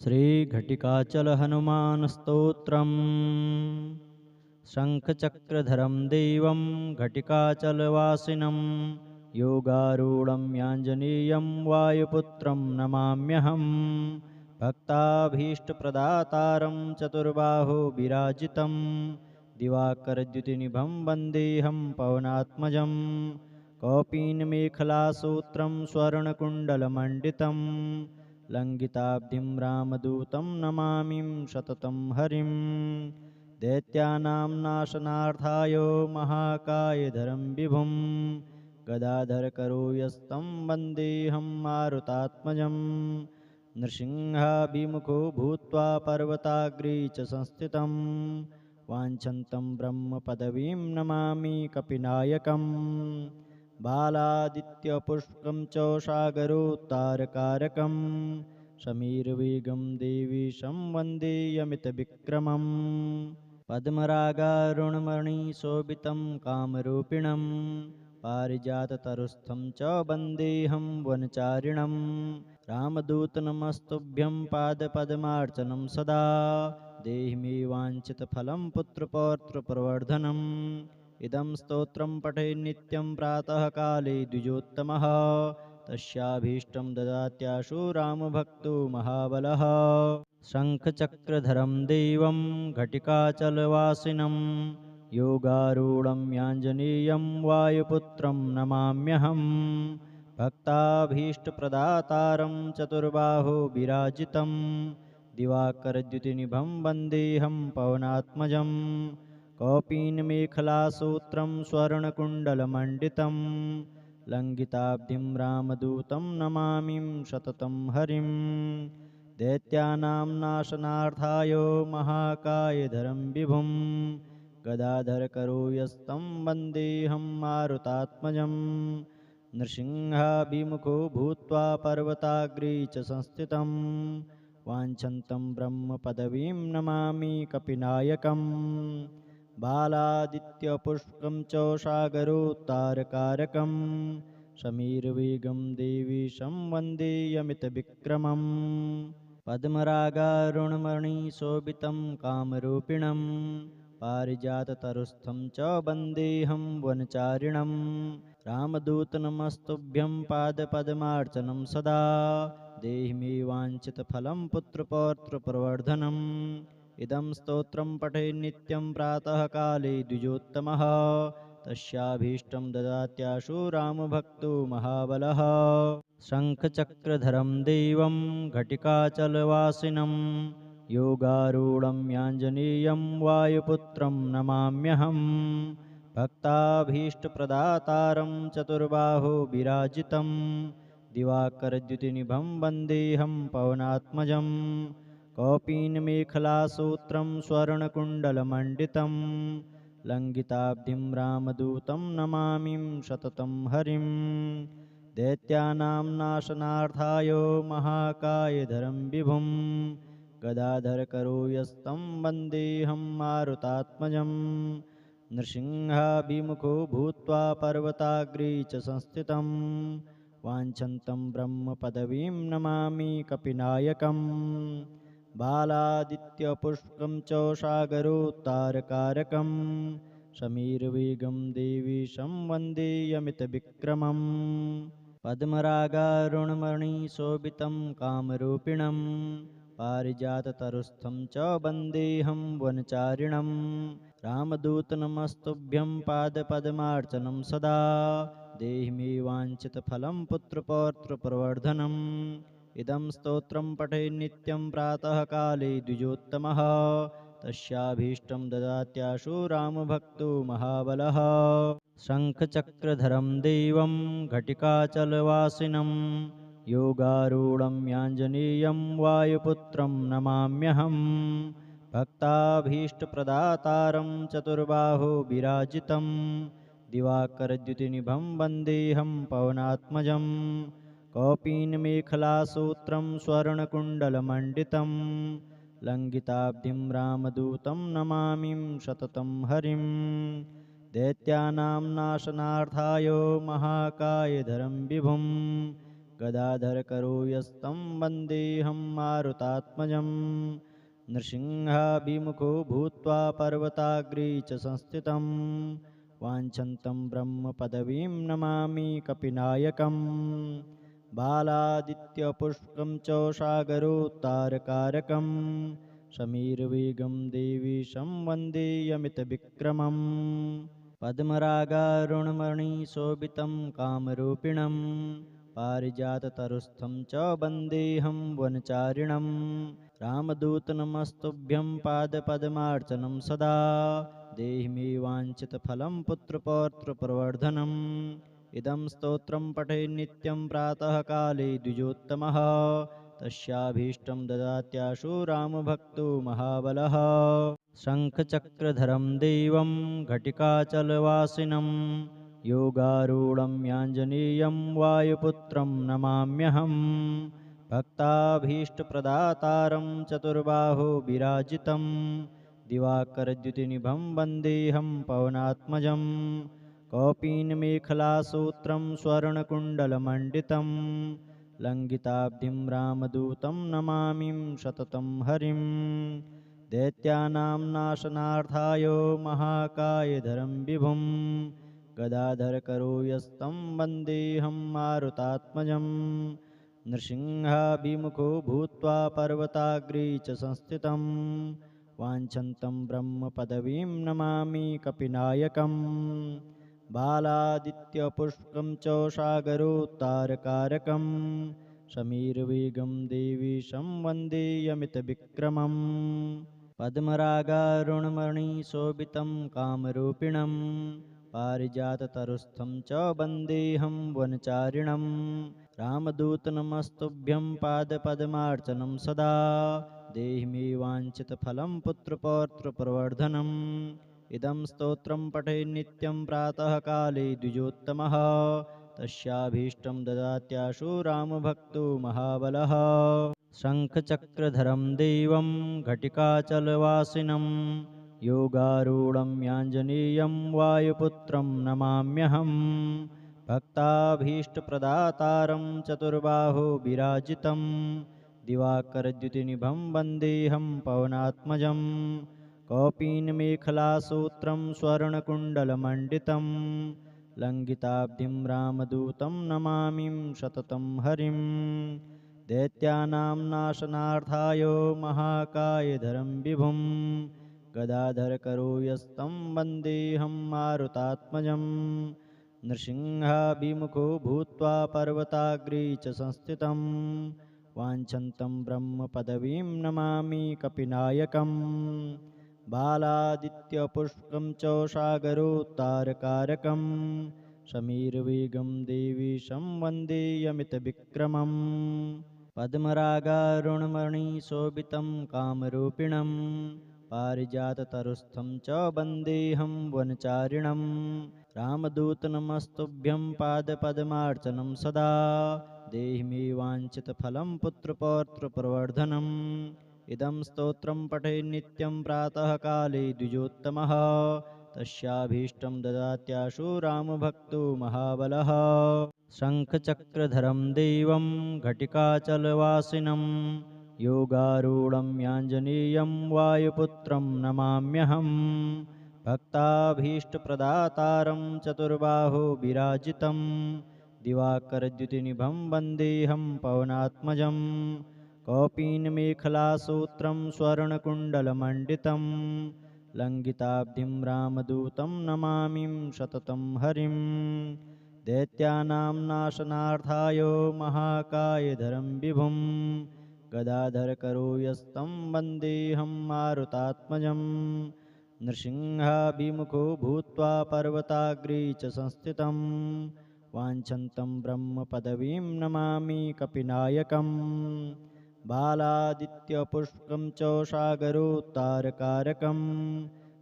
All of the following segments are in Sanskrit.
श्रीघटिकाचल हनुमान स्तोत्रम्। शङ्खचक्रधरं देवं घटिकाचलवासिनं योगारूढं याञ्जनेयं वायुपुत्रं नमाम्यहम्। भक्ताभीष्टप्रदातारं चतुर्बाहो विराजितं दिवाकरद्युतिनिभं वन्देऽहं पवनात्मजं। कौपीनमेखलासूत्रं स्वर्णकुण्डलमण्डितं लङ्घिताब्धिं रामदूतं नमामि सततं हरिं। दैत्यानां नाशनार्थाय महाकायधरं विभुं गदाधरकरो यस्तं वन्देऽहं मारुतात्मजं। नृसिंहाभिमुखो भूत्वा पर्वताग्रे च संस्थितं वाञ्छन्तं ब्रह्मपदवीं नमामि कपिनायकम्। बालादित्यपुष्पं च सागरोत्तारकारकं समीरवेगं देवीशं वन्देऽमितविक्रमम्। पद्मरागारुणमणिशोभितं कामरूपिणं पारिजाततरुस्थं च वन्देऽहं वनचारिणं। रामदूतनमस्तुभ्यं पादपद्मार्चनं सदा देहि मे वाञ्छितफलं पुत्रपौत्रप्रवर्धनम्। इदं स्तोत्रं पठे नित्यं प्रातःकाले द्विजोत्तमः तस्याभीष्टं ददात्याशु रामभक्तो महाबलः। शङ्खचक्रधरं देवं घटिकाचलवासिनं योगारूढं याञ्जनेयं वायुपुत्रं नमाम्यहम्। भक्ताभीष्टप्रदातारं चतुर्बाहो विराजितं दिवाकरद्युतिनिभं वन्देऽहं पवनात्मजं। कौपीनमेखलासूत्रं स्वर्णकुण्डलमण्डितं लङ्घिताब्धिं रामदूतं नमामि सततं हरिं। दैत्यानां नाशनार्थाय महाकायधरं विभुं गदाधरकरो यस्तं वन्देऽहं मारुतात्मजं। नृसिंहाभिमुखो भूत्वा पर्वताग्रे च संस्थितं वाञ्छन्तं ब्रह्मपदवीं नमामि कपिनायकम्। बालादित्यपुष्पं च सागरोत्तारकारकं समीरवेगं देवीशं वन्देऽमितविक्रमम्। पद्मरागारुणमणिशोभितं कामरूपिणं पारिजाततरुस्थं च वन्देऽहं वनचारिणं। रामदूतनमस्तुभ्यं पादपद्मार्चनं सदा देहि मे वाञ्छितफलं पुत्रपौत्रप्रवर्धनम्। इदं स्तोत्रं पठे नित्यं प्रातःकाले द्विजोत्तमः तस्याभीष्टं ददात्याशु रामभक्तो महाबलः। शङ्खचक्रधरं देवं घटिकाचलवासिनं योगारूढं याञ्जनेयं वायुपुत्रं नमाम्यहम्। भक्ताभीष्टप्रदातारं चतुर्बाहो विराजितं दिवाकरद्युतिनिभं वन्देऽहं पवनात्मजं। कौपीनमेखलासूत्रं स्वर्णकुण्डलमण्डितं लङ्घिताब्धिं रामदूतं नमामि सततं हरिं। दैत्यानां नाशनार्थाय महाकायधरं विभुं गदाधरकरो यस्तं वन्देऽहं मारुतात्मजं। नृसिंहाभिमुखो भूत्वा पर्वताग्रे च संस्थितं वाञ्छन्तं ब्रह्मपदवीं नमामि कपिनायकम्। बालादित्यपुष्पं च सागरोत्तारकारकं समीरवेगं देवीशं वन्देऽमितविक्रमम्। पद्मरागारुणमणिशोभितं कामरूपिणं पारिजाततरुस्थं च वन्देऽहं वनचारिणं। रामदूतनमस्तुभ्यं पादपद्मार्चनं सदा देहि मे वाञ्छितफलं पुत्रपौत्रप्रवर्धनम्। इदं स्तोत्रं पठे नित्यं प्रातःकाले द्विजोत्तमः तस्याभीष्टं ददात्याशु रामभक्तो महाबलः। शङ्खचक्रधरं देवं घटिकाचलवासिनं योगारूढं याञ्जनेयं वायुपुत्रं नमाम्यहम्। भक्ताभीष्टप्रदातारं चतुर्बाहो विराजितं दिवाकरद्युतिनिभं वन्देऽहं पवनात्मजं। कौपीनमेखलासूत्रं स्वर्णकुण्डलमण्डितं लङ्घिताब्धिं रामदूतं नमामि सततं हरिं। दैत्यानां नाशनार्थाय महाकायधरं विभुं गदाधरकरो यस्तं वन्देऽहं मारुतात्मजं नृसिंहाभिमुखो भूत्वा पर्वताग्रे च संस्थितं वाञ्छन्तं ब्रह्मपदवीं नमामि कपिनायकम् बालादित्यपुष्पं च सागरोत्तारकारकं समीरवेगं देवीशं वन्देयमितविक्रमम् पद्मरागारुणमणिशोभितं कामरूपिणं पारिजाततरुस्थं च वन्देऽहं वनचारिणं रामदूतनमस्तुभ्यं पादपद्मार्चनं सदा देहि मे वाञ्छितफलं पुत्रपौत्रप्रवर्धनम् इदं स्तोत्रं पठे नित्यं प्रातःकाले द्विजोत्तमः तस्याभीष्टं ददात्याशु रामभक्तो महाबलः शङ्खचक्रधरं देवं घटिकाचलवासिनं योगारूढं याञ्जनेयं वायुपुत्रं नमाम्यहं भक्ताभीष्टप्रदातारं चतुर्बाहो विराजितं दिवाकरद्युतिनिभं वन्देऽहं पवनात्मजं कौपीनमेखलासूत्रं स्वर्णकुण्डलमण्डितं लङ्घिताब्धिं रामदूतं नमामि सततं हरिं दैत्यानां नाशनार्थाय महाकायधरं विभुं गदाधरकरो यस्तं वन्देऽहं मारुतात्मजं नृसिंहाभिमुखो भूत्वा पर्वताग्रे च संस्थितं वाञ्छन्तं ब्रह्मपदवीं नमामि कपिनायकम् बालादित्यपुष्पं च सागरोत्तारकारकं समीरवेगं देवीशं वन्देयमितविक्रमम् पद्मरागारुणमणिशोभितं कामरूपिणं पारिजाततरुस्थं च वन्देऽहं वनचारिणं रामदूतनमस्तुभ्यं पादपद्मार्चनं सदा देहि मे वाञ्छितफलं पुत्रपौत्रप्रवर्धनम् इदं स्तोत्रं पठे नित्यं प्रातःकाले द्विजोत्तमः तस्याभीष्टं ददात्याशु रामभक्तो महाबलः शङ्खचक्रधरं देवं घटिकाचलवासिनं योगारूढं याञ्जनेयं वायुपुत्रं नमाम्यहं भक्ताभीष्टप्रदातारं चतुर्बाहो विराजितं दिवाकरद्युतिनिभं वन्देऽहं पवनात्मजं कौपीनमेखलासूत्रं स्वर्णकुण्डलमण्डितं लङ्घिताब्धिं रामदूतं नमामि सततं हरिं दैत्यानां नाशनार्थाय महाकायधरं विभुं गदाधरकरो यस्तं वन्देऽहं मारुतात्मजं नृसिंहाभिमुखो भूत्वा पर्वताग्रे च संस्थितं वाञ्छन्तं ब्रह्मपदवीं नमामि कपिनायकम् बालादित्यपुष्पं च सागरोत्तारकारकं समीरवेगं देवीशं वन्देयमितविक्रमम् पद्मरागारुणमणिशोभितं कामरूपिणं पारिजाततरुस्थं च वन्देऽहं वनचारिणं रामदूतनमस्तुभ्यं पादपद्मार्चनं सदा देहि मे वाञ्छितफलं पुत्रपौत्रप्रवर्धनम् इदं स्तोत्रं पठे नित्यं प्रातःकाले द्विजोत्तमः तस्याभीष्टं ददात्याशु रामभक्तो महाबलः शङ्खचक्रधरं देवं घटिकाचलवासिनं योगारूढं याञ्जनेयं वायुपुत्रं नमाम्यहं भक्ताभीष्टप्रदातारं चतुर्बाहो विराजितं दिवाकरद्युतिनिभं वन्देऽहं पवनात्मजं कौपीनमेखलासूत्रं स्वर्णकुण्डलमण्डितं लङ्घिताब्धिं रामदूतं नमामि सततं हरिं दैत्यानां नाशनार्थाय महाकायधरं विभुं गदाधरकरो यस्तं वन्देऽहं मारुतात्मजं नृसिंहाभिमुखो भूत्वा पर्वताग्रे च संस्थितं वाञ्छन्तं ब्रह्मपदवीं नमामि कपिनायकम् बालादित्यपुष्पं च सागरोत्तारकारकं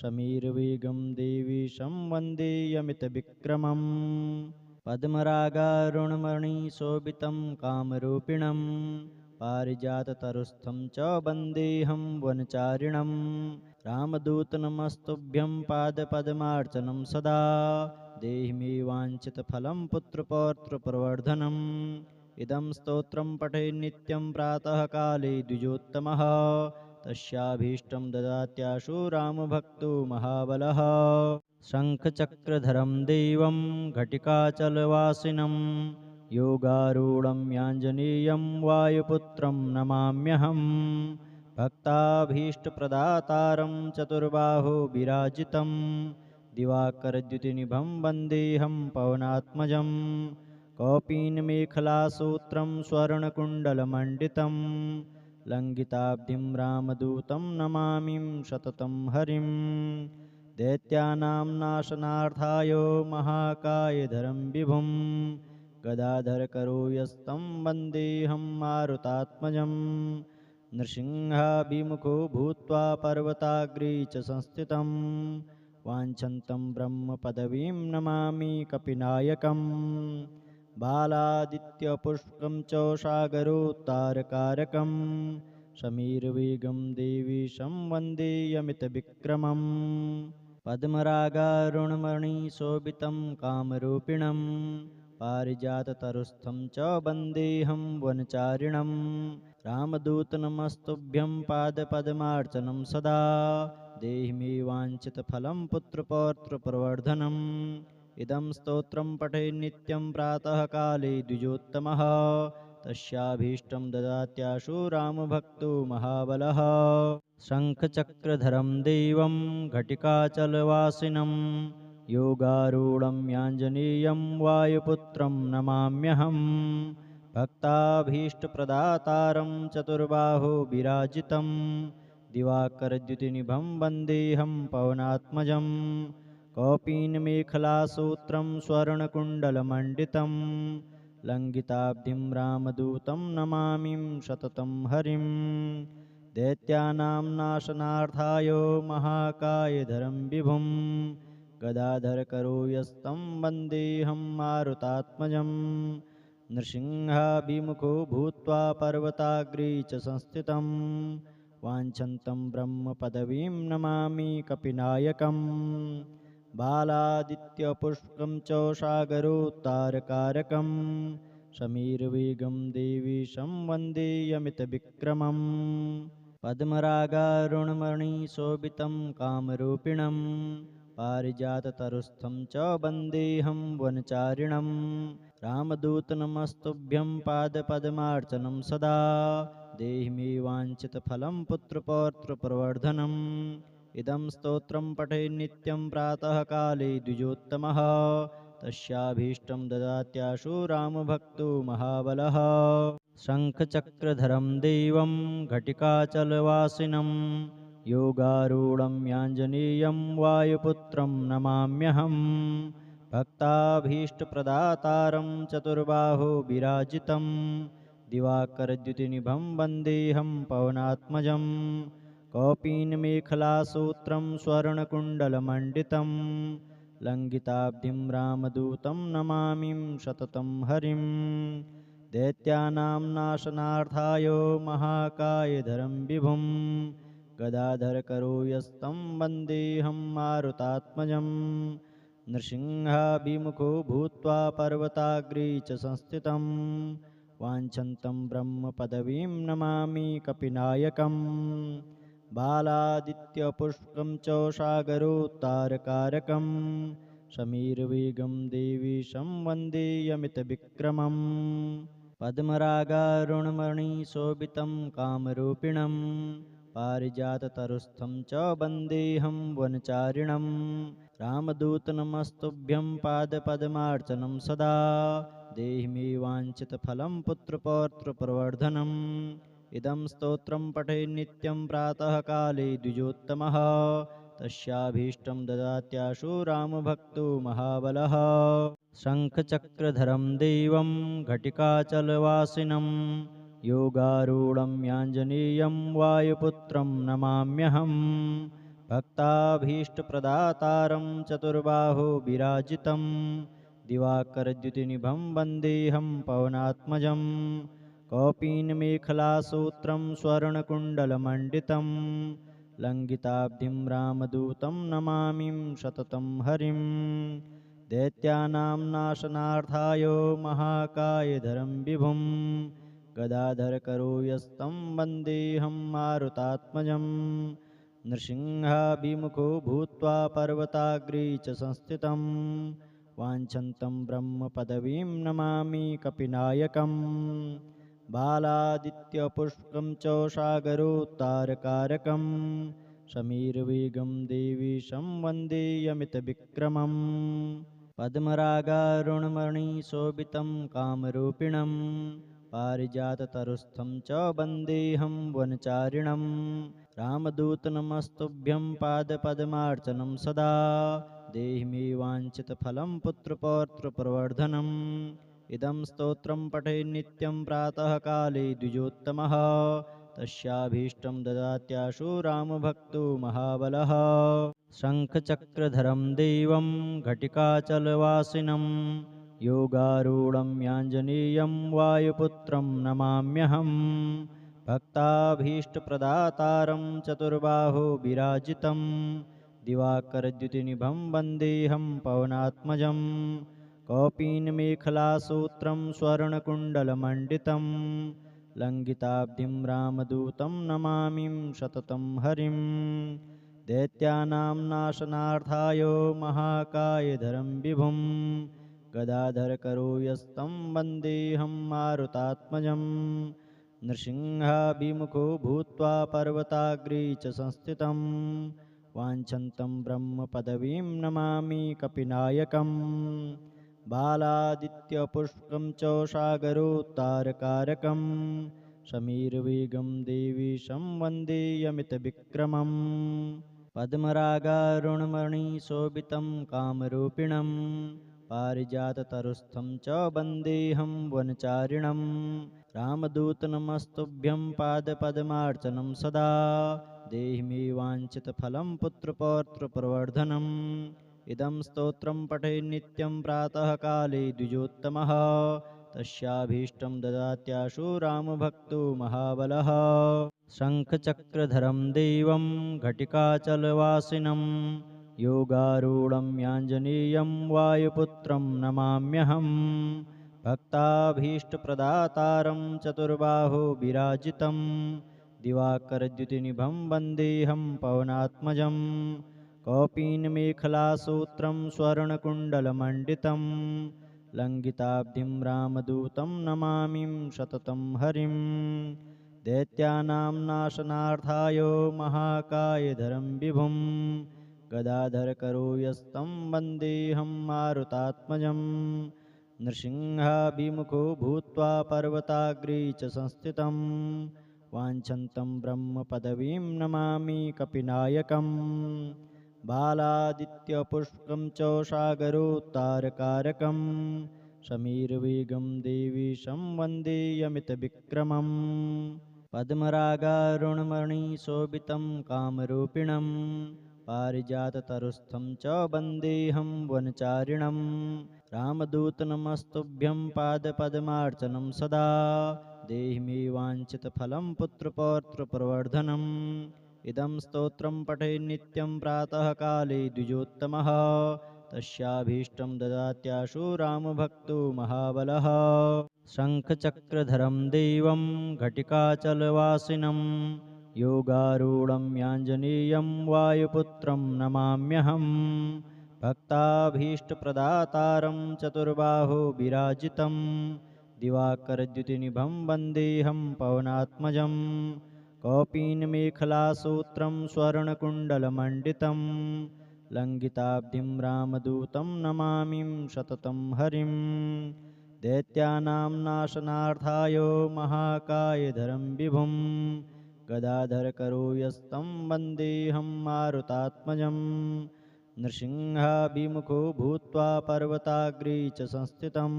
समीरवेगं देवीशं वन्देयमितविक्रमम् पद्मरागारुणमणिशोभितं कामरूपिणं पारिजाततरुस्थं च वन्देऽहं वनचारिणं रामदूतनमस्तुभ्यं पादपद्मार्चनं सदा देहि मे वाञ्छितफलं पुत्रपौत्रप्रवर्धनम् इदं स्तोत्रं पठेत् नित्यं प्रातःकाले द्विजोत्तमः तस्याभीष्टं ददात्याशु रामभक्तो महाबलः। शङ्खचक्रधरं देवं घटिकाचलवासिनं योगारूढं याञ्जनेयं वायुपुत्रं नमाम्यहम्। भक्ताभीष्टप्रदातारं चतुर्बाहो विराजितं दिवाकरद्युतिनिभं वन्देऽहं पवनात्मजं। कौपीनमेखलासूत्रं स्वर्णकुण्डलमण्डितं लङ्घिताब्धिं रामदूतं नमामि सततं हरिं। दैत्यानां नाशनार्थाय महाकायधरं विभुं गदाधरकरो यस्तं वन्देऽहं मारुतात्मजम्। नृसिंहाभिमुखो भूत्वा पर्वताग्रे च संस्थितं वाञ्छन्तं ब्रह्मपदवीं नमामि कपिनायकम्। बालादित्यपुष्पं च सागरोत्तारकारकं समीरवेगं देवीशं वन्देऽमितविक्रमम्। पद्मरागारुणमणिशोभितं कामरूपिणं पारिजाततरुस्थं च वन्देऽहं वनचारिणं। रामदूतनमस्तुभ्यं पादपद्मार्चनं सदा देहि मे वाञ्छितफलं पुत्रपौत्रप्रवर्धनम्। इदं स्तोत्रं पठेत् नित्यं प्रातःकाले द्विजोत्तमः तस्याभीष्टं ददात्याशु रामभक्तो महाबलः। शङ्खचक्रधरं देवं घटिकाचलवासिनं योगारूढं याञ्जनेयं वायुपुत्रं नमाम्यहम्। भक्ताभीष्टप्रदातारं चतुर्बाहो विराजितं दिवाकरद्युतिनिभं वन्देऽहं पवनात्मजं। कौपीनमेखलासूत्रं स्वर्णकुण्डलमण्डितं लङ्घिताब्धिं रामदूतं नमामि सततं हरिं। दैत्यानां नाशनार्थाय महाकायधरं विभुं गदाधरकरो यस्तं वन्देऽहं मारुतात्मजम्। नृसिंहाभिमुखो भूत्वा पर्वताग्रे च संस्थितं वाञ्छन्तं ब्रह्मपदवीं नमामि कपिनायकम्। बालादित्यपुष्पं च सागरोत्तारकारकं समीरवेगं देवीशं वन्देऽमितविक्रमम्। पद्मरागारुणमणिशोभितं कामरूपिणं पारिजाततरुस्थं च वन्देऽहं वनचारिणं। रामदूतनमस्तुभ्यं पादपद्मार्चनं सदा देहि मे वाञ्छितफलं पुत्रपौत्रप्रवर्धनम्। इदं स्तोत्रं पठेत् नित्यं प्रातःकाले द्विजोत्तमः तस्याभीष्टं ददात्याशु रामभक्तो महाबलः। शङ्खचक्रधरं देवं घटिकाचलवासिनं योगारूढं याञ्जनेयं वायुपुत्रं नमाम्यहम्। भक्ताभीष्टप्रदातारं चतुर्बाहो विराजितं दिवाकरद्युतिनिभं वन्देऽहं पवनात्मजं। कौपीनमेखलासूत्रं स्वर्णकुण्डलमण्डितं लङ्घिताब्धिं रामदूतं नमामि सततं हरिं। दैत्यानां नाशनार्थाय महाकायधरं विभुं गदाधरकरो यस्तं वन्देऽहं मारुतात्मजम्। नृसिंहाभिमुखो भूत्वा पर्वताग्रे च संस्थितं वाञ्छन्तं ब्रह्मपदवीं नमामि कपिनायकम्। बालादित्यपुष्पं च सागरोत्तारकारकं समीरवेगं देवीशं वन्देऽमितविक्रमम्। पद्मरागारुणमणिशोभितं कामरूपिणं पारिजाततरुस्थं च वन्देऽहं वनचारिणं। रामदूतनमस्तुभ्यं पादपद्मार्चनं सदा देहि मे वाञ्छितफलं पुत्रपौत्रप्रवर्धनम्। इदं स्तोत्रं पठेत् नित्यं प्रातःकाले द्विजोत्तमः तस्याभीष्टं ददात्याशु रामभक्तो महाबलः। शङ्खचक्रधरं देवं घटिकाचलवासिनं योगारूढं याञ्जनेयं वायुपुत्रं नमाम्यहम्। भक्ताभीष्टप्रदातारं चतुर्बाहो विराजितं दिवाकरद्युतिनिभं वन्देऽहं पवनात्मजं। कौपीनमेखलासूत्रं स्वर्णकुण्डलमण्डितं लङ्घिताब्धिं रामदूतं नमामि सततं हरिं। दैत्यानां नाशनार्थाय महाकायधरं विभुं गदाधरकरो यस्तं वन्देऽहं मारुतात्मजं नृसिंहाभिमुखो भूत्वा पर्वताग्रे च संस्थितं वाञ्छन्तं ब्रह्मपदवीं नमामि कपिनायकम् बालादित्यपुष्पं च सागरोत्तारकारकं समीरवेगं देवीशं वन्देऽमितविक्रमम् पद्मरागारुणमणिशोभितं कामरूपिणं पारिजाततरुस्थं च वन्देऽहं वनचारिणं रामदूतनमस्तुभ्यं पादपद्मार्चनं सदा देहि मे वाञ्छितफलं पुत्रपौत्रप्रवर्धनम् इदं स्तोत्रं पठे नित्यं प्रातःकाले द्विजोत्तमः तस्याभीष्टं ददात्याशु रामभक्तो महाबलः शङ्खचक्रधरं देवं घटिकाचलवासिनं योगारूढं याञ्जनेयं वायुपुत्रं नमाम्यहं भक्ताभीष्टप्रदातारं चतुर्बाहो विराजितं दिवाकरद्युतिनिभं वन्देऽहं पवनात्मजं कौपीनमेखलासूत्रं स्वर्णकुण्डलमण्डितं लङ्घिताब्धिं रामदूतं नमामि सततं हरिं दैत्यानां नाशनार्थाय महाकायधरं विभुं गदाधरकरो यस्तं वन्देऽहं मारुतात्मजं नृसिंहाभिमुखो भूत्वा पर्वताग्रे च संस्थितं वाञ्छन्तं ब्रह्मपदवीं नमामि कपिनायकम् बालादित्यपुष्पं च सागरोत्तारकारकं समीरवेगं देवीशं वन्देऽमितविक्रमम् पद्मरागारुणमणिशोभितं कामरूपिणं पारिजाततरुस्थं च वन्देऽहं वनचारिणं रामदूतनमस्तुभ्यं पादपद्मार्चनं सदा देहि मे वाञ्छितफलं पुत्रपौत्रप्रवर्धनम् इदं स्तोत्रं पठे नित्यं प्रातःकाले द्विजोत्तमः तस्याभीष्टं ददात्याशु रामभक्तो महाबलः शङ्खचक्रधरं देवं घटिकाचलवासिनं योगारूढं याञ्जनेयं वायुपुत्रं नमाम्यहं भक्ताभीष्टप्रदातारं चतुर्बाहो विराजितं दिवाकरद्युतिनिभं वन्देऽहं पवनात्मजं कौपीनमेखलासूत्रं स्वर्णकुण्डलमण्डितं लङ्घिताब्धिं रामदूतं नमामि सततं हरिं दैत्यानां नाशनार्थाय महाकायधरं विभुं गदाधरकरो यस्तं वन्देऽहं मारुतात्मजं नृसिंहाभिमुखो भूत्वा पर्वताग्रे च संस्थितं वाञ्छन्तं ब्रह्मपदवीं नमामि कपिनायकम् बालादित्यपुष्पं च सागरोत्तारकारकं समीरवेगं देवीशं वन्देऽमितविक्रमम् पद्मरागारुणमणिशोभितं महाकायधरं विभुं गदाधरकरो यस्तं वन्देऽहं मारुतात्मजं नृसिंहाभिमुखो भूत्वा पर्वताग्रे च संस्थितं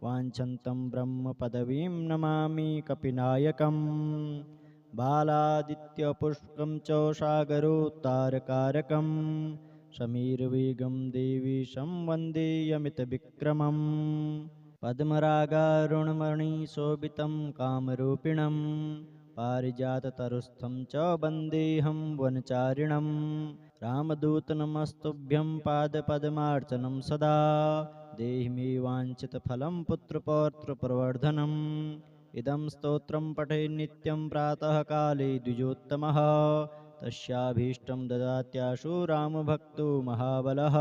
वाञ्छन्तं ब्रह्मपदवीं नमामि कपिनायकम् बालादित्यपुष्पं च सागरोत्तारकारकं समीरवेगं देवीशं वन्देऽमितविक्रमम् पद्मरागारुणमणिशोभितं कामरूपिणं पारिजाततरुस्थं च वन्देऽहं वनचारिणं रामदूत नमस्तुभ्यं पादपद्मार्चनं सदा देहि मे वाञ्छितफलं पुत्रपौत्रप्रवर्धनम् इदं स्तोत्रं पठे नित्यं प्रातःकाले द्विजोत्तमः तस्याभीष्टं ददात्याशु रामभक्तो महाबलः।